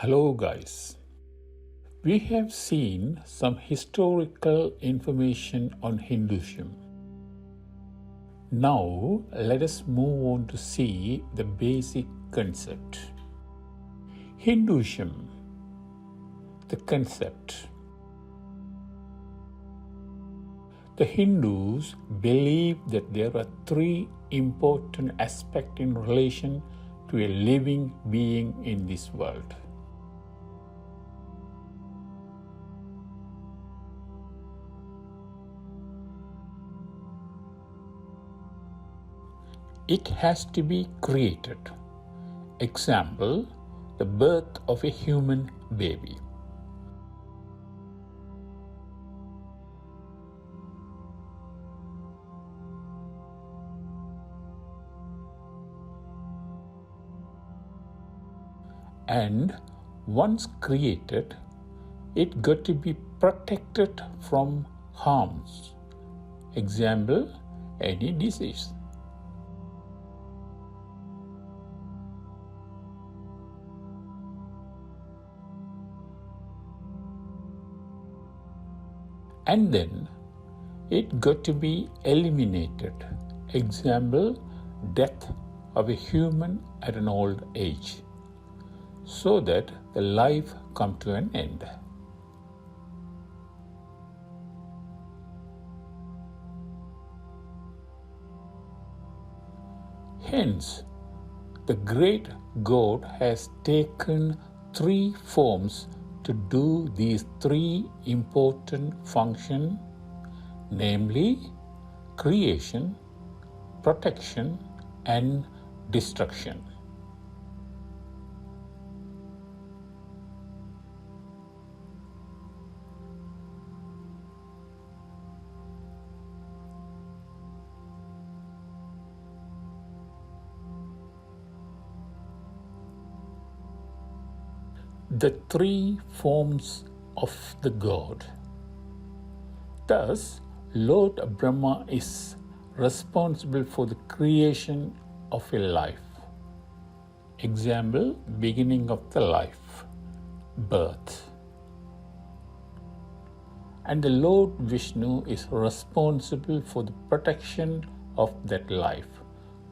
Hello guys. We have seen some historical information on Hinduism. Now let us move on to see the basic concept. Hinduism, the concept. The Hindus believe that there are three important aspects in relation to a living being in this world. It has to be created. Example, the birth of a human baby. And once created, it got to be protected from harms. Example, any disease. And then it got to be eliminated. Example, death of a human at an old age, so that the life come to an end. Hence, the great God has taken three forms to do these three important functions, namely creation, protection, and destruction. The three forms of the God. Thus, Lord Brahma is responsible for the creation of a life. Example, beginning of the life, birth. And the Lord Vishnu is responsible for the protection of that life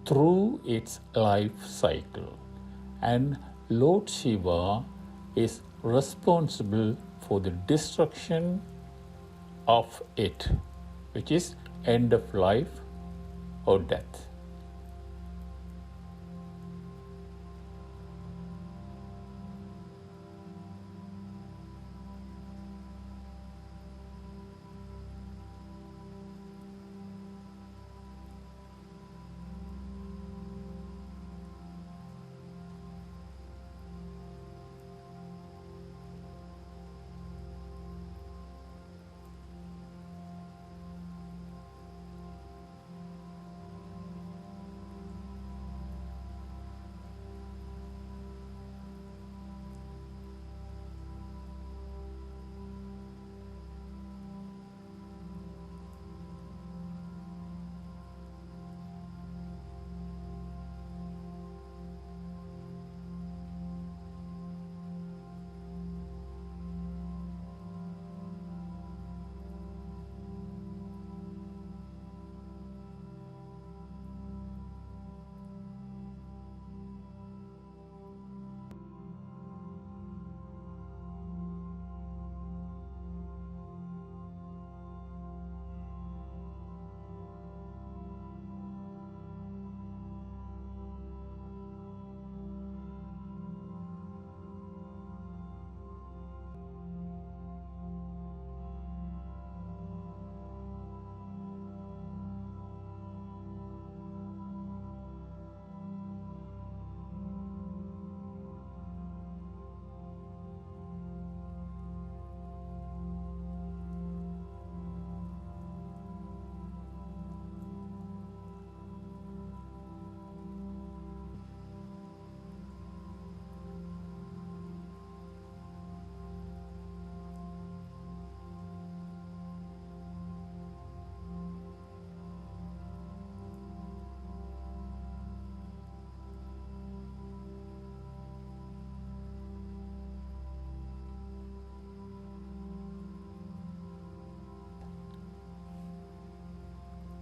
through its life cycle. And Lord Shiva is responsible for the destruction of it, which is end of life or death.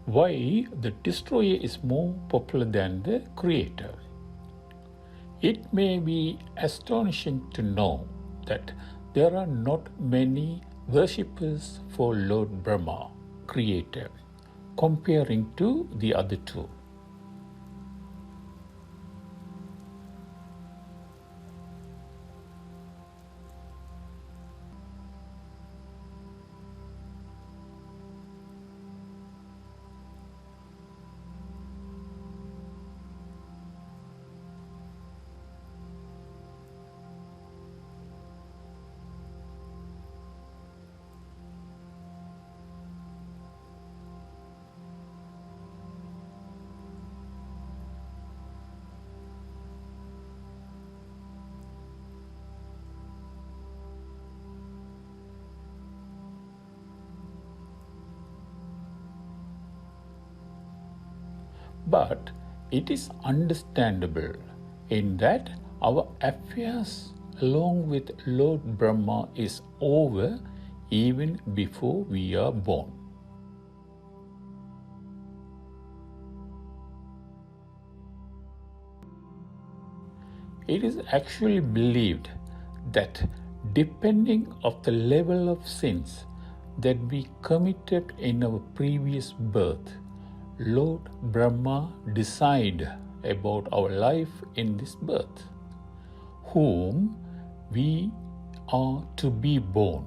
Why the destroyer is more popular than the creator? It may be astonishing to know that there are not many worshippers for Lord Brahma, creator, comparing to the other two. But it is understandable in that our affairs along with Lord Brahma is over even before we are born. It is actually believed that depending of the level of sins that we committed in our previous birth, Lord Brahma decide about our life in this birth, whom we are to be born,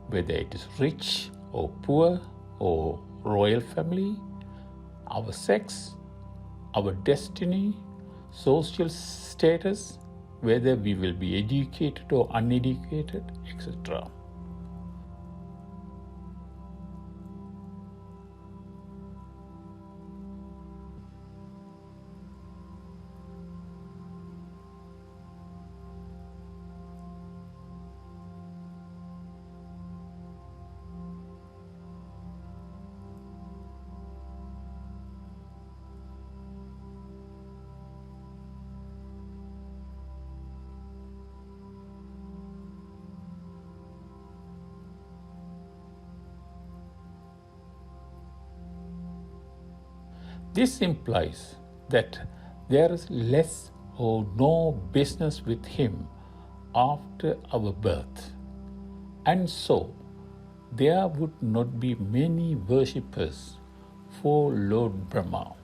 whether it is rich or poor or royal family, our sex, our destiny, social status, whether we will be educated or uneducated, etc. This implies that there is less or no business with him after our birth, and so there would not be many worshippers for Lord Brahma,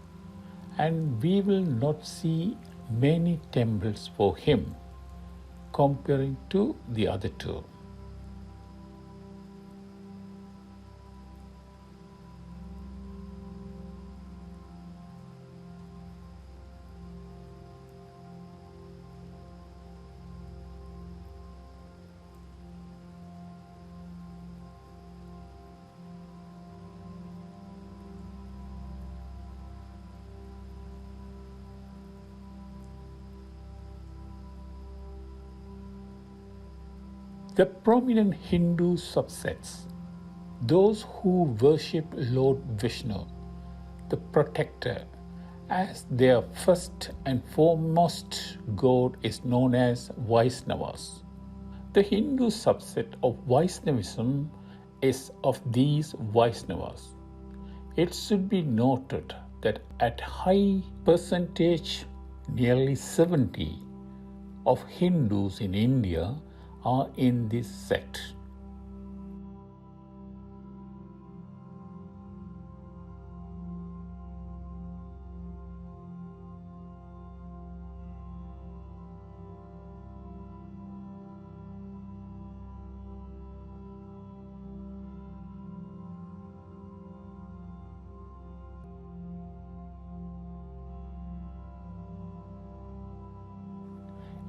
and we will not see many temples for him comparing to the other two. The prominent Hindu subsets, those who worship Lord Vishnu, the protector, as their first and foremost god, is known as Vaisnavas. The Hindu subset of Vaishnavism is of these Vaisnavas. It should be noted that at high percentage, nearly 70, of Hindus in India are in this sect.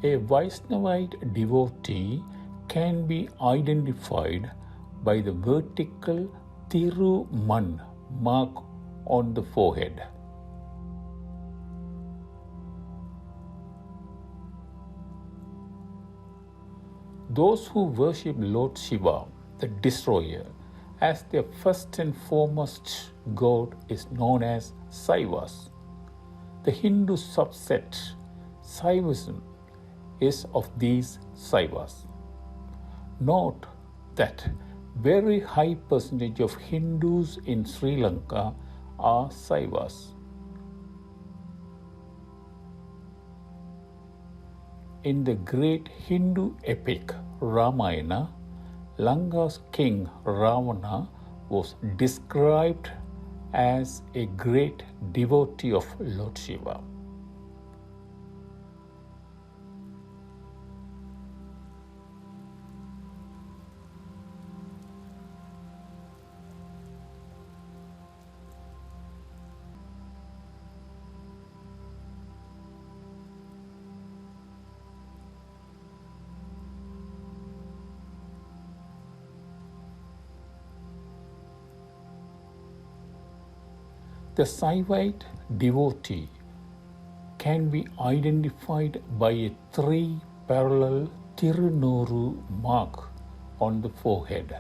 A Vaisnavite devotee can be identified by the vertical Thiruman mark on the forehead. Those who worship Lord Shiva, the destroyer, as their first and foremost god is known as Saivas. The Hindu subset, Saivism, is of these Saivas. Note that very high percentage of Hindus in Sri Lanka are Saivas. In the great Hindu epic Ramayana, Lanka's king Ravana was described as a great devotee of Lord Shiva. The Saivite devotee can be identified by a 3 parallel Tirunuru mark on the forehead.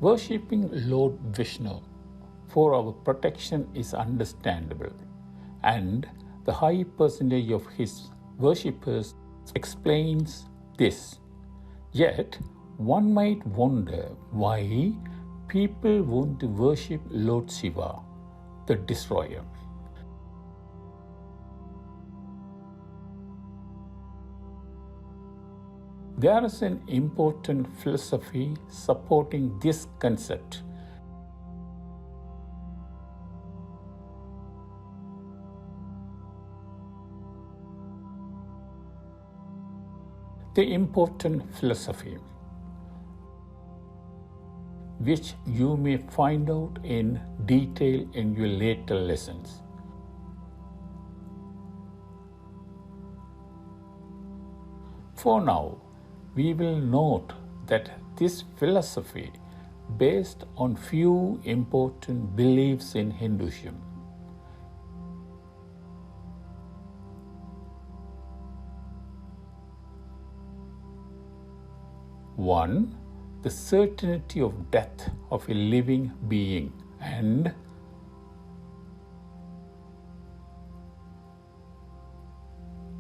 Worshipping Lord Vishnu for our protection is understandable, and the high percentage of his worshippers explains this. Yet, one might wonder why people want to worship Lord Shiva, the destroyer. There is an important philosophy supporting this concept. The important philosophy, which you may find out in detail in your later lessons. For now, we will note that this philosophy based on few important beliefs in Hinduism. One, the certainty of death of a living being, and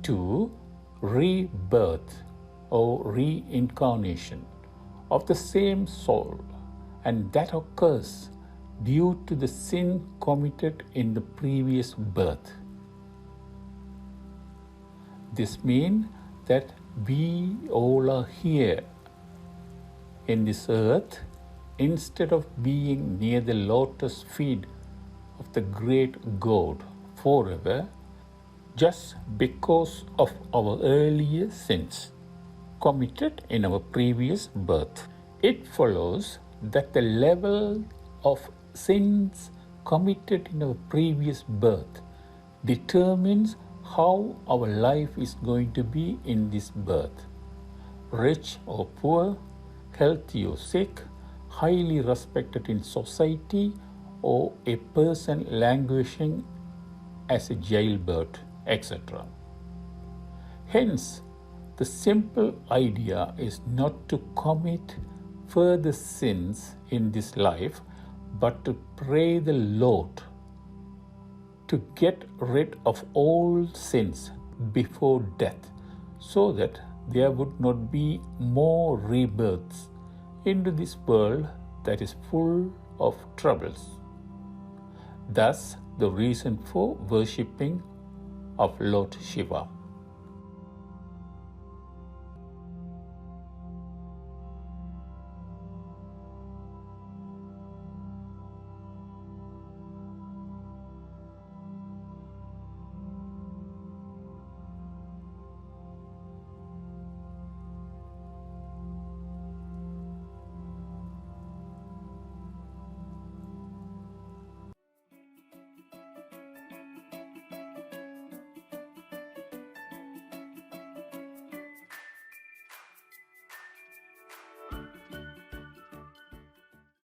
two, rebirth or reincarnation of the same soul, and that occurs due to the sin committed in the previous birth. This means that we all are here in this earth instead of being near the lotus feet of the great God forever, just because of our earlier sins committed in our previous birth. It follows that the level of sins committed in our previous birth determines how our life is going to be in this birth. Rich or poor, healthy or sick, highly respected in society, or a person languishing as a jailbird, etc. Hence, the simple idea is not to commit further sins in this life, but to pray the Lord to get rid of all sins before death, so that there would not be more rebirths into this world that is full of troubles. Thus, the reason for worshipping of Lord Shiva.